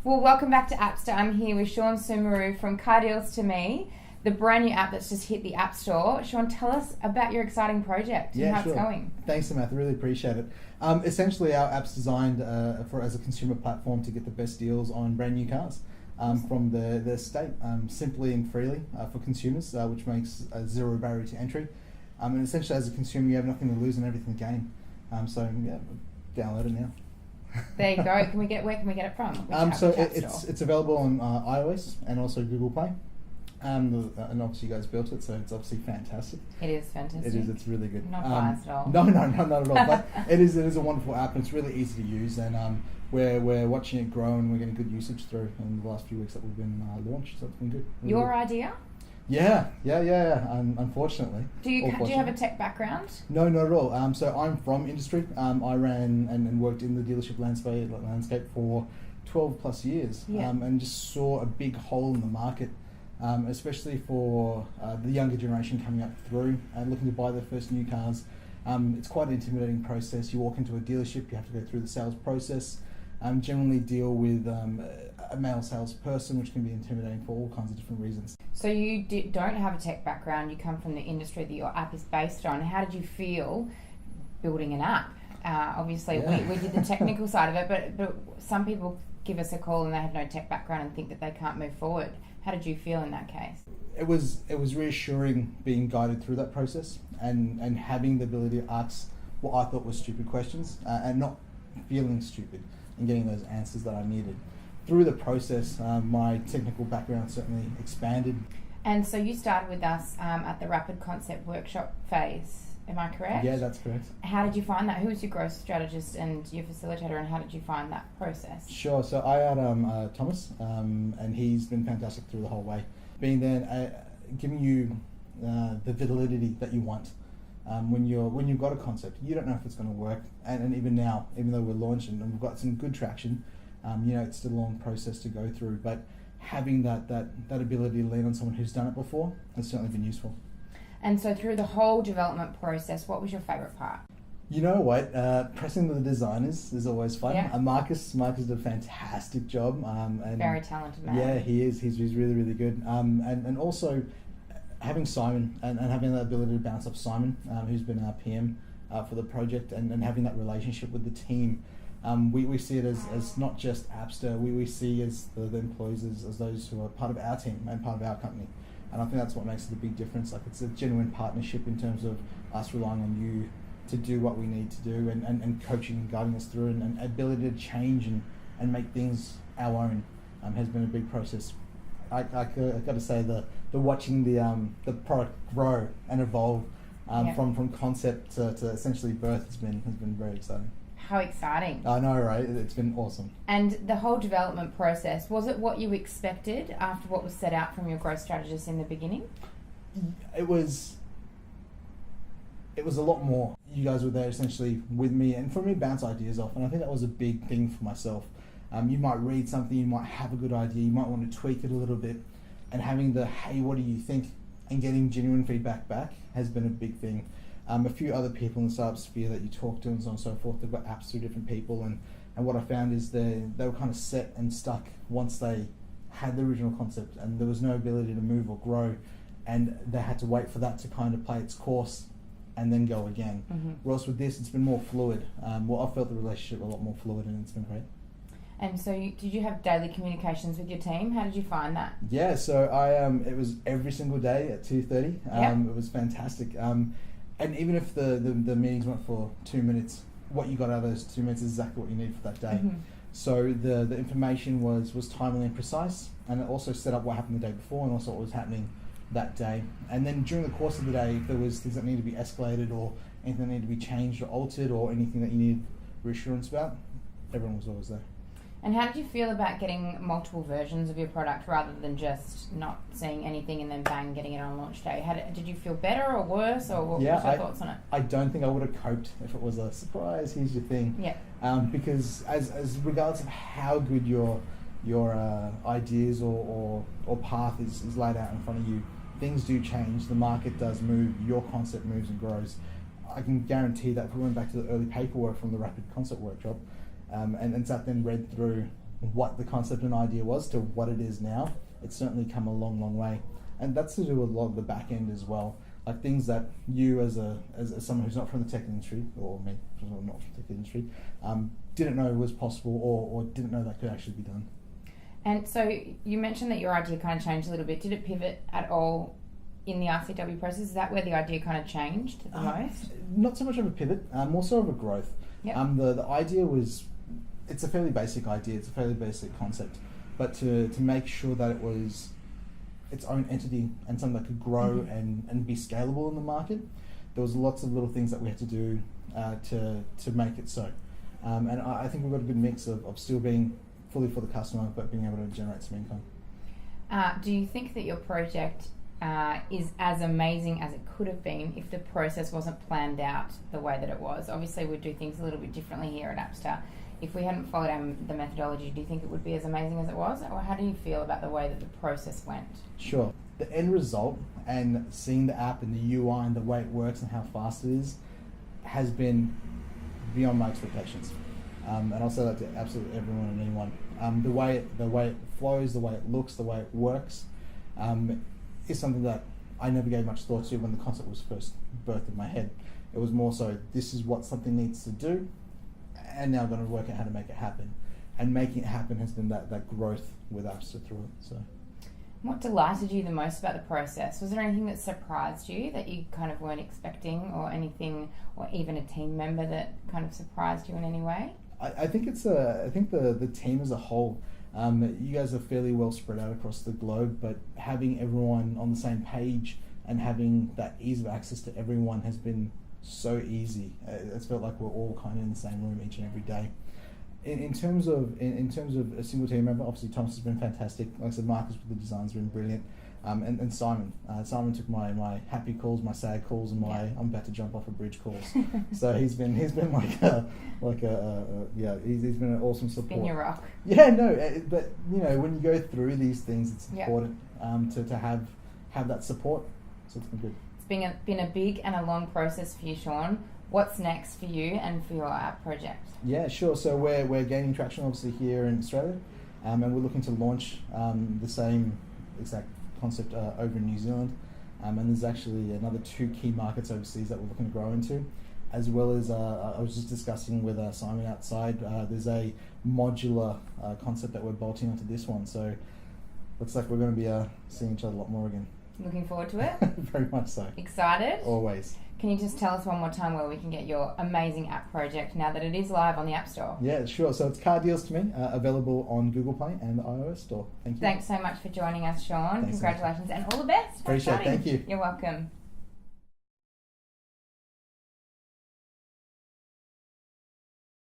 Well, welcome back to Appster. I'm here with Sean Sumaru from Car Deals to Me, the brand new app that's just hit the App Store. Sean, tell us about your exciting project and how it's going. Thanks, Samantha. Really appreciate it. Essentially, our app's designed as a consumer platform to get the best deals on brand new cars from the estate, simply and freely for consumers, which makes a zero barrier to entry. And essentially, as a consumer, you have nothing to lose and everything to gain. Download it now. There you go. Where can we get it from? It's available on iOS and also Google Play. And obviously you guys built it, so it's obviously fantastic. It is fantastic. It is. It's really good. Not biased at all. No, not at all. But it is a wonderful app, and it's really easy to use. And we're watching it grow, and we're getting good usage through in the last few weeks that we've been launched. So it's been good. Really Your good. idea? Yeah. Unfortunately. Do you have a tech background? No, not at all. So I'm from industry. I ran and worked in the dealership landscape for 12 plus years, and just saw a big hole in the market. Especially for the younger generation coming up through and looking to buy their first new cars. It's quite an intimidating process. You walk into a dealership, you have to go through the sales process, generally deal with a male salesperson, which can be intimidating for all kinds of different reasons. So you don't have a tech background, you come from the industry that your app is based on. How did you feel building an app? Obviously, we did the technical side of it, but some people give us a call and they have no tech background and think that they can't move forward. How did you feel in that case? It was reassuring being guided through that process and having the ability to ask what I thought were stupid questions and not feeling stupid and getting those answers that I needed. Through the process, my technical background certainly expanded. And so you started with us at the Rapid Concept Workshop phase. Am I correct? Yeah, that's correct. How did you find that? Who was your growth strategist and your facilitator, and how did you find that process? Sure. So I had Thomas, and he's been fantastic through the whole way. Being there, giving you the validity that you want. When you've got a concept, you don't know if it's going to work. And even now, even though we're launching and we've got some good traction, it's still a long process to go through. But having that ability to lean on someone who's done it before has certainly been useful. And so through the whole development process, what was your favourite part? You know what? Pressing the designers is always fun. Yeah. Marcus did a fantastic job. And very talented man. Yeah, he is. He's really, really good. And also having Simon and having that ability to bounce off Simon, who's been our PM for the project, and having that relationship with the team. We see it as not just Appster. We see as the employees as those who are part of our team and part of our company. And I think that's what makes it a big difference. Like, it's a genuine partnership in terms of us relying on you to do what we need to do and coaching and guiding us through, and ability to change and make things our own has been a big process. I got to say the watching the product grow and evolve from concept to essentially birth has been very exciting. How exciting. I know, right? It's been awesome. And the whole development process, was it what you expected after what was set out from your growth strategist in the beginning? It was a lot more. You guys were there essentially with me, and for me, bounce ideas off. And I think that was a big thing for myself. You might read something, you might have a good idea, you might want to tweak it a little bit, and having the, hey, what do you think? And getting genuine feedback back has been a big thing. A few other people in the startup sphere that you talk to and so on and so forth, they've got apps through different people, and what I found is they were kind of set and stuck once they had the original concept, and there was no ability to move or grow, and they had to wait for that to kind of play its course and then go again. Mm-hmm. Whereas with this, it's been more fluid. I felt the relationship a lot more fluid, and it's been great. And so did you have daily communications with your team? How did you find that? Yeah, so it was every single day at 2:30. It was fantastic. And even if the meetings went for 2 minutes, what you got out of those 2 minutes is exactly what you need for that day. Mm-hmm. So the information was timely and precise, and it also set up what happened the day before and also what was happening that day. And then during the course of the day, if there was things that needed to be escalated or anything that needed to be changed or altered or anything that you needed reassurance about, everyone was always there. And how did you feel about getting multiple versions of your product rather than just not seeing anything and then bang, getting it on launch day? Did you feel better or worse, or what was your thoughts on it? I don't think I would have coped if it was a surprise, here's your thing. Yeah. Because as regards of how good your ideas or path is laid out in front of you, things do change, the market does move, your concept moves and grows. I can guarantee that if we went back to the early paperwork from the Rapid Concept Workshop, and sat then read through what the concept and idea was to what it is now, it's certainly come a long, long way. And that's to do with a lot of the back end as well. Like things that you as someone who's not from the tech industry, or me, who's not from the tech industry, didn't know was possible or didn't know that could actually be done. And so you mentioned that your idea kind of changed a little bit. Did it pivot at all in the RCW process? Is that where the idea kind of changed the most? Not so much of a pivot, more so of a growth. Yep. The idea was, it's a fairly basic idea, it's a fairly basic concept, but to make sure that it was its own entity and something that could grow and be scalable in the market, there was lots of little things that we had to do to make it so. And I think we've got a good mix of still being fully for the customer, but being able to generate some income. Do you think that your project is as amazing as it could have been if the process wasn't planned out the way that it was? Obviously, we do things a little bit differently here at Appster. If we hadn't followed the methodology, do you think it would be as amazing as it was? Or how do you feel about the way that the process went? Sure. The end result and seeing the app and the UI and the way it works and how fast it is has been beyond my expectations. And I'll say that to absolutely everyone and anyone. The way it flows, the way it looks, the way it works, is something that I never gave much thought to when the concept was first birthed in my head. It was more so, this is what something needs to do, and now I'm going to work out how to make it happen. And making it happen has been that growth with Appster through it. So, what delighted you the most about the process? Was there anything that surprised you that you kind of weren't expecting, or anything, or even a team member that kind of surprised you in any way? I think the team as a whole, you guys are fairly well spread out across the globe, but having everyone on the same page and having that ease of access to everyone has been so easy. It's felt like we're all kind of in the same room each and every day. In terms of a single team member, obviously Thomas has been fantastic. Like I said, Marcus with the designs have been brilliant, and Simon. Simon took my happy calls, my sad calls, and my I'm about to jump off a bridge calls. So he's been he's been an awesome support. Been your rock. Yeah, no, but you know, when you go through these things, it's important to have that support. So it's been good. It's been a big and a long process for you, Sean. What's next for you and for your app project? Yeah, sure. So we're gaining traction obviously here in Australia, and we're looking to launch the same exact concept over in New Zealand, and there's actually another 2 key markets overseas that we're looking to grow into, as well as I was just discussing with Simon outside. There's a modular concept that we're bolting onto this one, so looks like we're going to be seeing each other a lot more again. Looking forward to it? Very much so. Excited? Always. Can you just tell us one more time where we can get your amazing app project now that it is live on the App Store? Yeah, sure. So it's Car Deals to Me, available on Google Play and the iOS Store. Thank you. Thanks so much for joining us, Sean. Thanks. Congratulations and all the best. Appreciate it. Thank you. You're welcome.